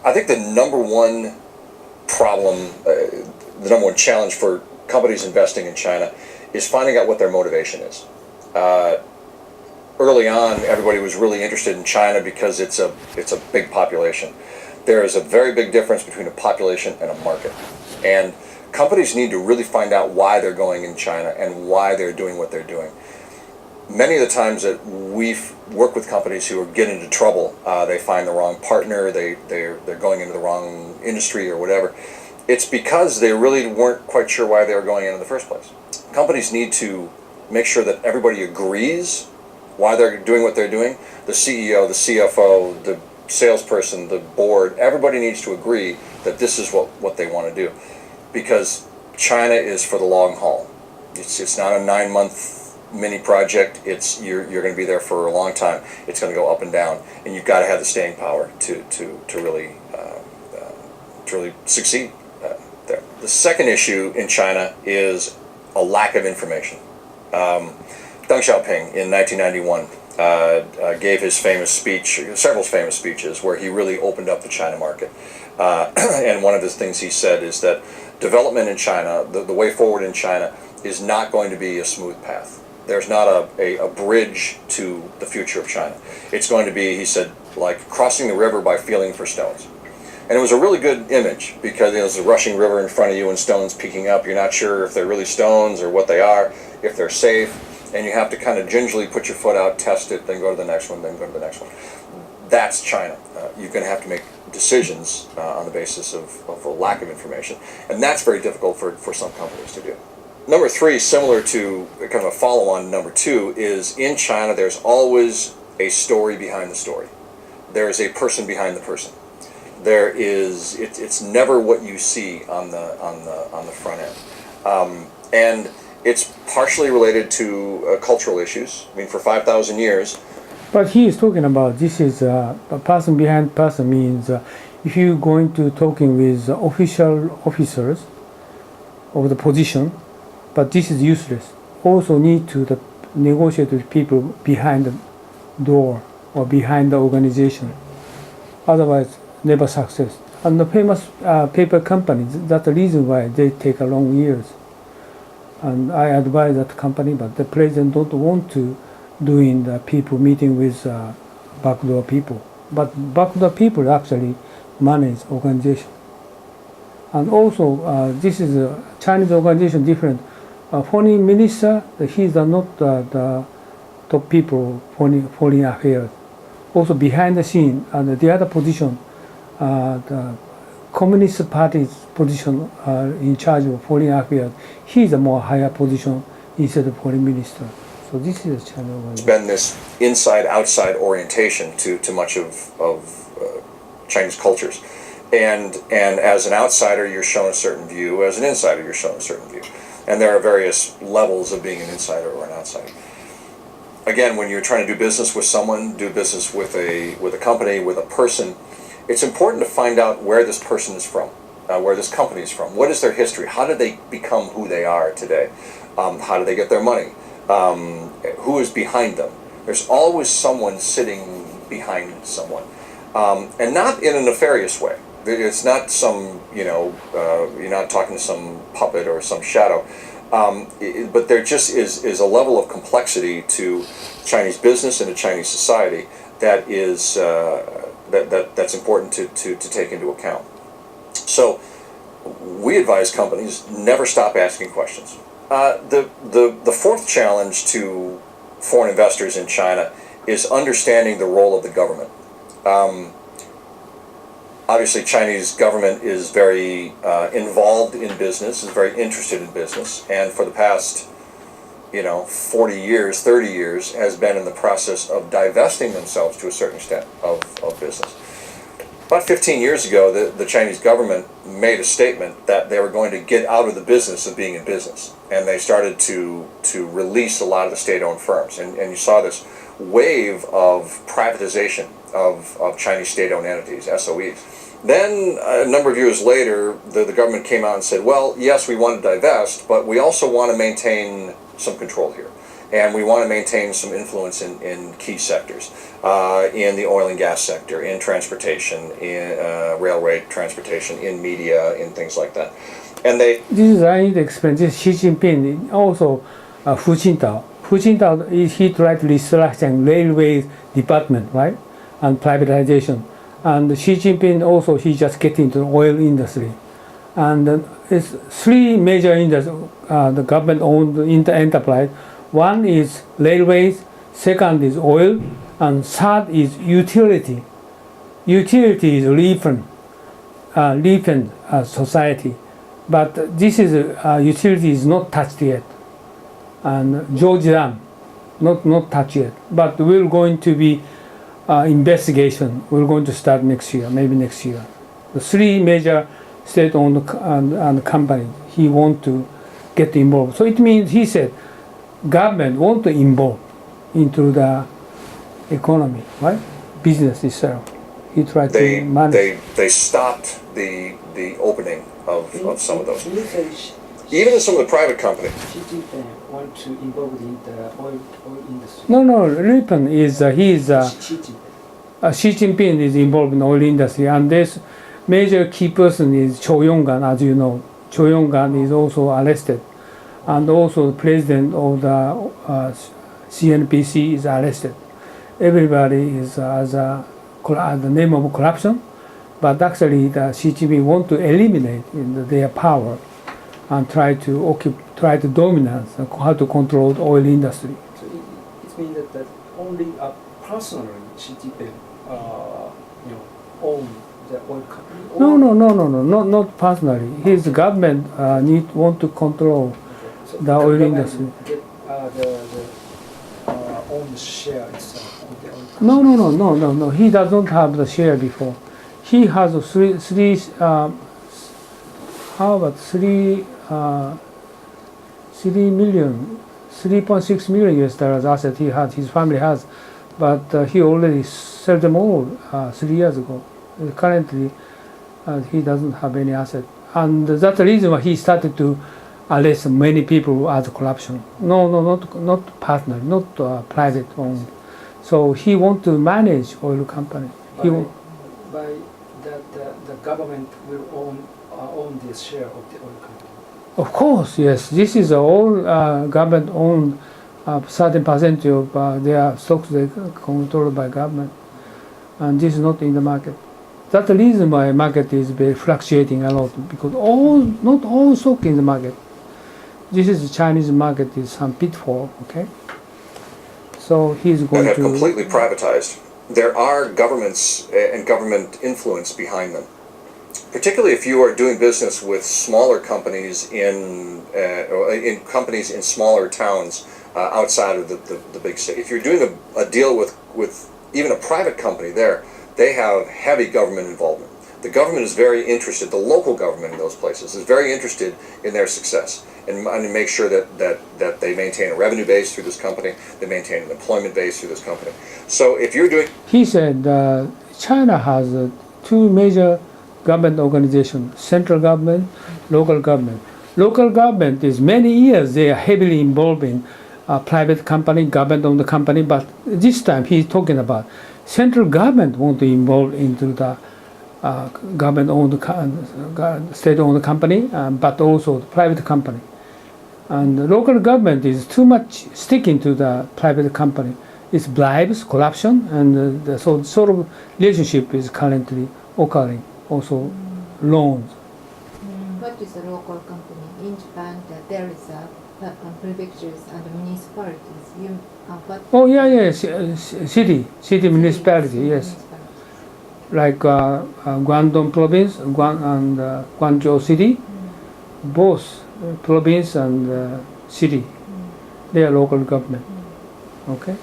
I think the number one problem, the number one challenge for companies investing in China is finding out what their motivation is. Early on, everybody was really interested in China because it's a big population. There is a very big difference between a population and a market. And companies need to really find out why they're going in China and why they're doing what they're doing. Many of the times that we've worked with companies who are getting into trouble, they find the wrong partner, they're going into the wrong industry or whatever. It's because they really weren't quite sure why they were going in the first place. Companies need to make sure that everybody agrees why they're doing what they're doing. The CEO, the CFO, the salesperson, the board, everybody needs to agree that this is what they want to do. Because China is for the long haul. It's not a 9-month mini project. You're going to be there for a long time. It's going to go up and down, and you've got to have the staying power to really succeed there. The second issue in China is a lack of information. Deng Xiaoping in 1991 gave his famous speech, several famous speeches, where he really opened up the China market. And one of the things he said is that development in China, the way forward in China, is not going to be a smooth path. There's not a bridge to the future of China. It's going to be, he said, like crossing the river by feeling for stones. And it was a really good image because there's a rushing river in front of you and stones peeking up. You're not sure if they're really stones or what they are, if they're safe, and you have to kind of gingerly put your foot out, test it, then go to the next one, then go to the next one. That's China. You're going to have to make decisions on the basis of a lack of information, and that's very difficult for some companies to do. Number three, similar to kind of a follow-on number two, is in China there's always a story behind the story. There is a person behind the person. It's never what you see on the front end, and it's partially related to cultural issues. I mean, for 5,000 years. But he is talking about this is a person behind person means if you're going to talking with official officers of the position, but this is useless. Also need to negotiate with people behind the door or behind the organization. Otherwise, never success. And the famous paper companies, that's the reason why they take a long years. And I advise that company, but the president don't want to doing the people meeting with backdoor people. But backdoor people actually manage organization. And also, this is a Chinese organization different. Foreign minister, he's not the top people foreign affairs. Also behind the scene, and the other position, the Communist Party's position in charge of foreign affairs, he's a more higher position instead of foreign minister. So this is a China. There's been this inside-outside orientation to much of Chinese cultures, and as an outsider you're shown a certain view, as an insider you're shown a certain view, and there are various levels of being an insider or an outsider. Again, when you're trying to do business with someone, do business with a company, with a person, it's important to find out where this person is from, where this company is from. What is their history? How did they become who they are today? How did they get their money? Who is behind them? There's always someone sitting behind someone, and not in a nefarious way. It's not some, you're not talking to some puppet or some shadow. But there just is a level of complexity to Chinese business and to Chinese society that is that's important to take into account. So we advise companies never stop asking questions. The fourth challenge to foreign investors in China is understanding the role of the government. Obviously, Chinese government is very involved in business, is very interested in business, and for the past 40 years, 30 years, has been in the process of divesting themselves to a certain extent of business. About 15 years ago, the Chinese government made a statement that they were going to get out of the business of being in business, and they started to release a lot of the state-owned firms, and you saw this wave of privatization of Chinese state-owned entities, SOEs. Then, a number of years later, the government came out and said, well, yes, we want to divest, but we also want to maintain some control here. and we want to maintain some influence in key sectors, in the oil and gas sector, in transportation, in railway transportation, in media, in things like that. And they. This is I need to explain. This Xi Jinping also Hu Jintao. Hu Jintao he tried to restructure railway department, right, and privatization. And Xi Jinping also he just get into the oil industry, and it's three major industries the government owned enterprise. One is railways, second is oil, and third is utility. Utility is Lipan society, but this is utility is not touched yet, and George Dam not touched yet. But we're going to be investigation. We're going to start next year, maybe next year. The three major state-owned and companies he want to get involved. So it means he said government want to involve into the economy, right? Business itself. He tried to manage. They stopped the opening of some of those. Even in some of the private companies. Xi Jinping want to involve in the oil industry. No, Lipan is Xi Jinping is involved in the oil industry, and this major key person is Cho Yong-gan, as you know. Cho Yong-gan is also arrested, and also the president of the CNPC is arrested. Everybody is the name of corruption, but actually the Xi Jinping want to eliminate their power and try to dominate how to control the oil industry. So it means that only personally Xi Jinping own the oil company. No, not personally. His government want to control So the oil industry. Get the own share itself of the oil company. No. He does not have the share before. He has three. How about 3.6 million US dollars asset he had, his family has, but he already sold them all 3 years ago. Currently, he doesn't have any asset, and that's the reason why he started to arrest many people as corruption. No, not partner, not private owned. So he want to manage oil company. By that, the government will own this share of the oil company. Of course, yes. This is all government owned. Certain percentage of their stocks they controlled by government, and this is not in the market. That's the reason why market is very fluctuating a lot, because not all stock in the market. This is the Chinese market is some pitfall. Okay, so he's going have to completely privatized. There are governments and government influence behind them. Particularly if you are doing business with smaller companies in companies in smaller towns outside of the big city. If you're doing a deal with even a private company there, they have heavy government involvement. The government is very interested, the local government in those places is very interested in their success and make sure that they maintain a revenue base through this company, they maintain an employment base through this company. So if you're doing... He said China has two major government organizations, central government, local government. Local government is many years they are heavily involved in private company, government-owned company, but this time he's talking about central government want to involve into the government-owned, state-owned company, but also the private company. And the local government is too much sticking to the private company. It's bribes, corruption, and the sort of relationship is currently occurring. Also, loans. What is a local company? In Japan, there is a prefectures and municipalities. Oh yeah, city municipality, yes. Like Guangdong province and Guangzhou city, both province and city, they are local government. Okay.